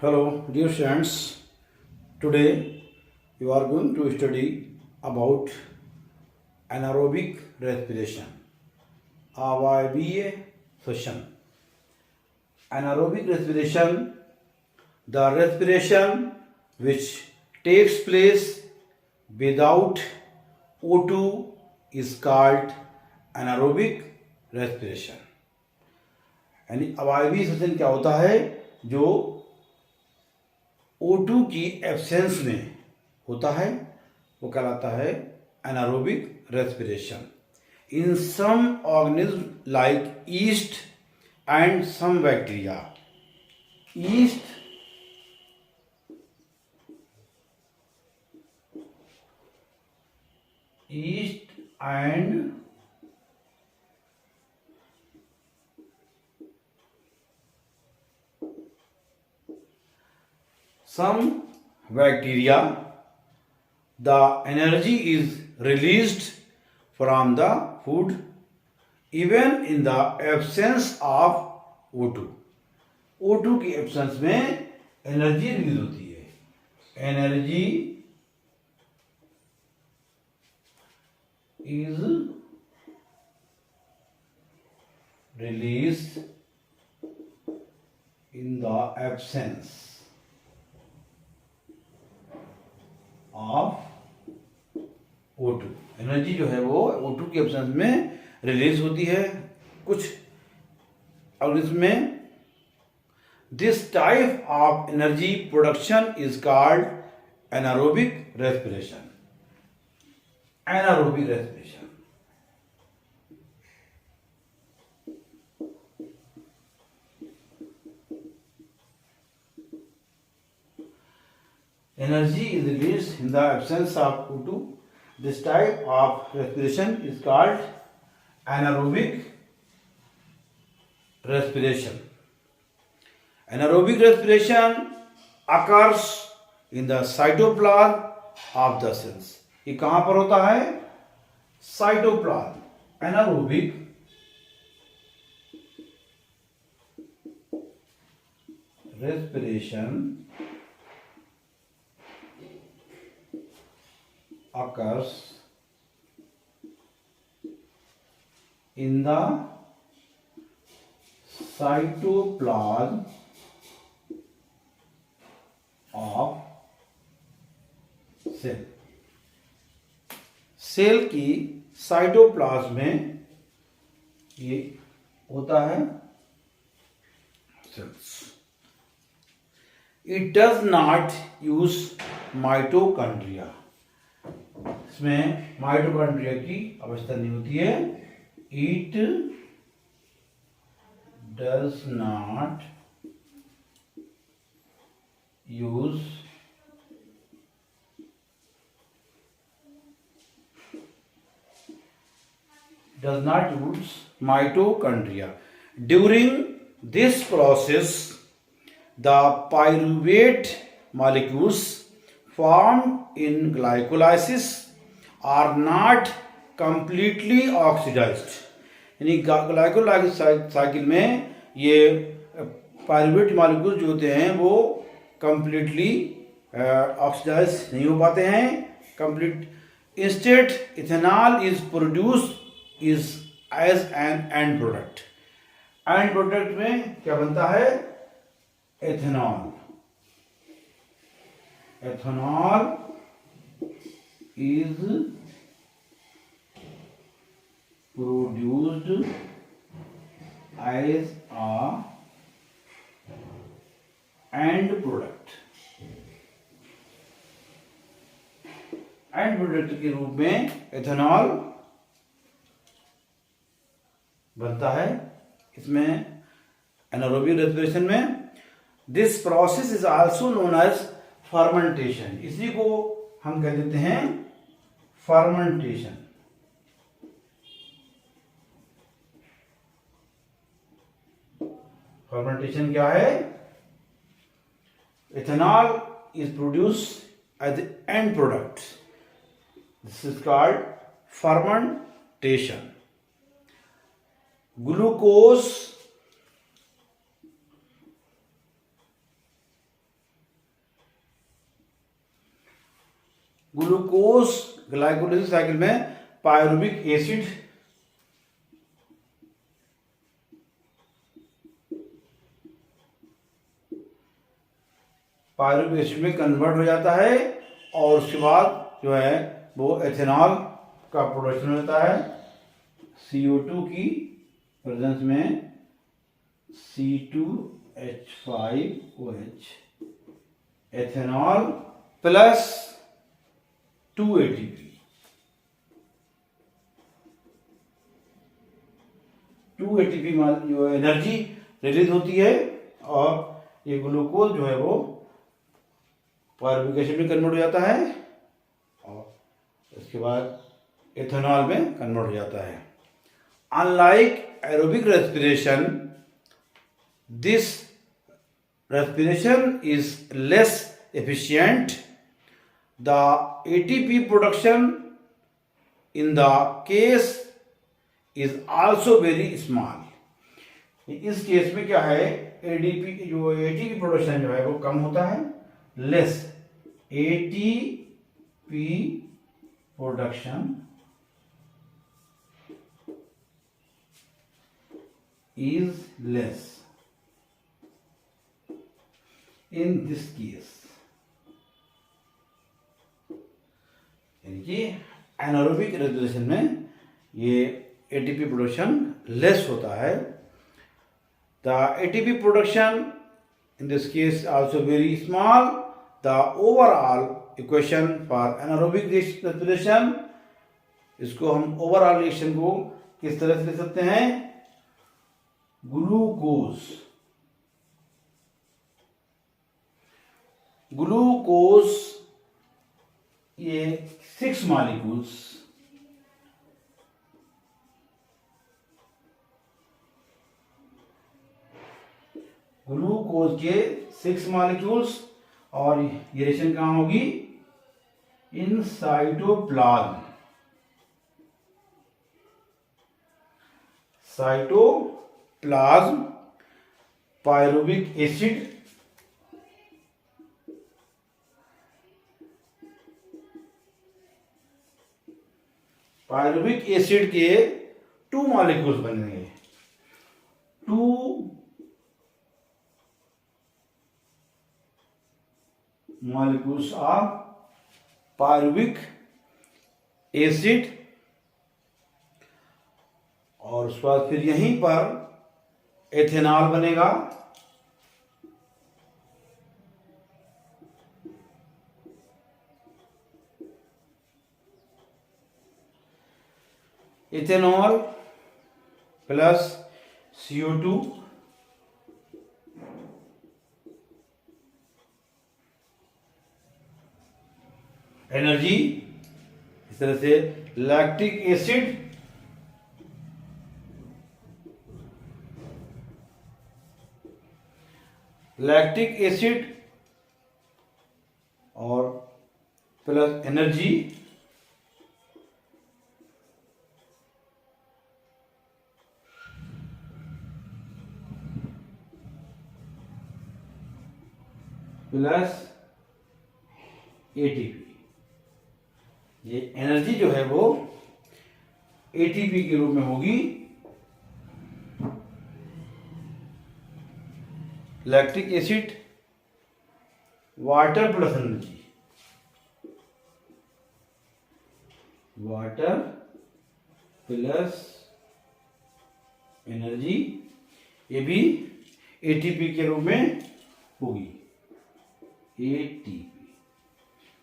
Hello, dear friends. Today you are going to study about anaerobic respiration. अवायवीय श्वसन. Anaerobic respiration, the respiration which takes place without O2 is called anaerobic respiration. यानी अवायवीय श्वसन क्या होता है? जो O2 की एब्सेंस में होता है वो कहलाता है anaerobic respiration. In some organism like yeast and some bacteria. Yeast and some bacteria, the energy is released from the food even in the absence of O2. O2 की एब्सेंस में energy release होती है. Energy is released in the absence of O2. Energy जो है वो O2 की absence में release होती है कुछ ऑर्गेनिज्म में. This type of energy production is called anaerobic respiration. Anaerobic respiration. Energy is released in the absence of O2. This type of respiration is called anaerobic respiration. Anaerobic respiration occurs in the cytoplasm of the cells. ये कहाँ पर होता है? Cytoplasm. Anaerobic respiration occurs in the cytoplasm of cell. Cell की cytoplasm में ये होता है cells. It does not use mitochondria. इसमें माइटोकॉन्ड्रिया की आवश्यकता नहीं होती है. It does not use mitochondria. During this process, the pyruvate molecules formed in glycolysis are not completely oxidized. यानी ग्लाइकोलाइसिस साइकिल में ये पायरुवेट मॉलिक्यूल जो होते हैं वो कंप्लीटली ऑक्सीडाइज नहीं हो पाते हैं. Complete instead ethanol is produce is as an end product. End product में क्या बनता है? Ethanol. Ethanol is produced as a end product. End product के रूप में एथेनॉल बनता है इसमें एनारोबिक रेस्पिरेशन में. This process is also known as fermentation. इसी को हम कह देते हैं फर्मेंटेशन. फर्मेंटेशन क्या है? Ethanol is produce as end product. This is called fermentation. Glucose glucose glycolysis cycle में पायरुविक एसिड में कन्वर्ट हो जाता है और उसके बाद जो है वो एथेनॉल का प्रोडक्शन होता है। CO2 की प्रेजेंस में C2H5OH ethanol plus 2 ATP। 2 ATP जो एनर्जी रिलीज होती है और ये ग्लूकोज जो है वो पायरुविक एसिड में कन्वर्ट हो जाता है और उसके बाद एथेनॉल में कन्वर्ट हो जाता है। Unlike aerobic respiration, this respiration is less efficient. The ATP production in the case is also very small. इस केस में क्या है, एडीपी जो एटीपी प्रोडक्शन जो है वो कम होता है, less ATP production is less in this case, यानी कि एनारोबिक रेस्पिरेशन में ये एटीपी प्रोडक्शन लेस होता है। The ATP production in this case also very small. The overall equation for anaerobic respiration, इसको हम ओवरऑल रिएक्शन को किस तरह से लिख सकते हैं, ग्लूकोज ये 6 मॉलिक्यूल्स, ग्लूकोज के 6 मॉलिक्यूल्स और ये रिएक्शन कहां होगी, in cytoplasm. Cytoplasm pyruvic acid के 2 मॉलिक्यूल्स बनेंगे, 2 molecules of पायरुविक एसिड और उसके बाद फिर यहीं पर एथेनॉल बनेगा। इथेनॉल प्लस CO2 एनर्जी, इस तरह से लैक्टिक एसिड और प्लस एनर्जी, प्लस एटीपी। ये एनर्जी जो है वो एटीपी के रूप में होगी, lactic acid water plus energy, water plus energy, ये भी एटीपी के रूप में होगी, एटीपी।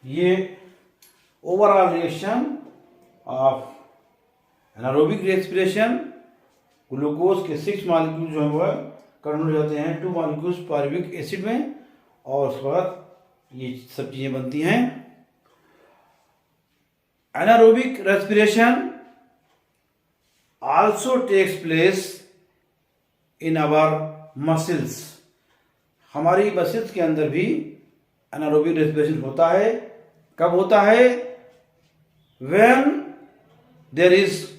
ये overall reaction of anaerobic respiration, glucose के 6 मॉलिक्यूल जो है वो कन्वर्ट हो जाते हैं 2 मॉलिक्यूल्स पायरुविक एसिड में और उसके बाद ये सब चीजें बनती हैं। Anaerobic respiration also takes place in our muscles, हमारी मसल्स के अंदर भी एनारोबिक रेस्पिरेशन होता है। कब होता है, when there is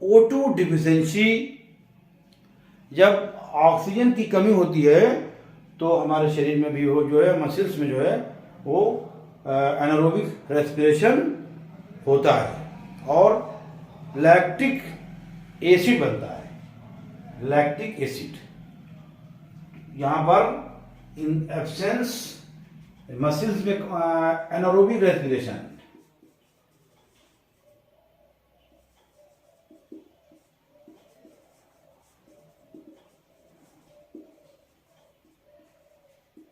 O2 deficiency, जब ऑक्सीजन की कमी होती है तो हमारे शरीर में भी वो जो है मसल्स में जो है वो एनारोबिक रेस्पिरेशन होता है और लैक्टिक एसिड बनता है। लैक्टिक एसिड यहाँ पर इन एब्सेंस मसल्स में anaerobic respiration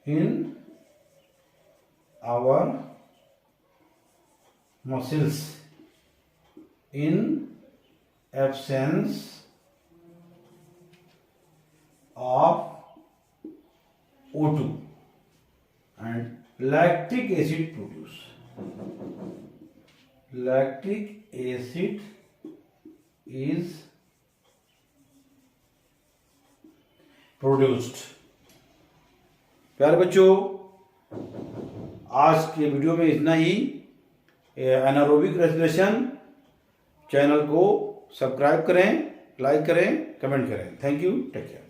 in our muscles in absence of O2 and lactic acid produce. Lactic acid is produced. प्यारे बच्चों, आज के वीडियो में इतना ही। एनारोबिक रेस्पिरेशन चैनल को सब्सक्राइब करें, लाइक करें, कमेंट करें। Thank you, take care.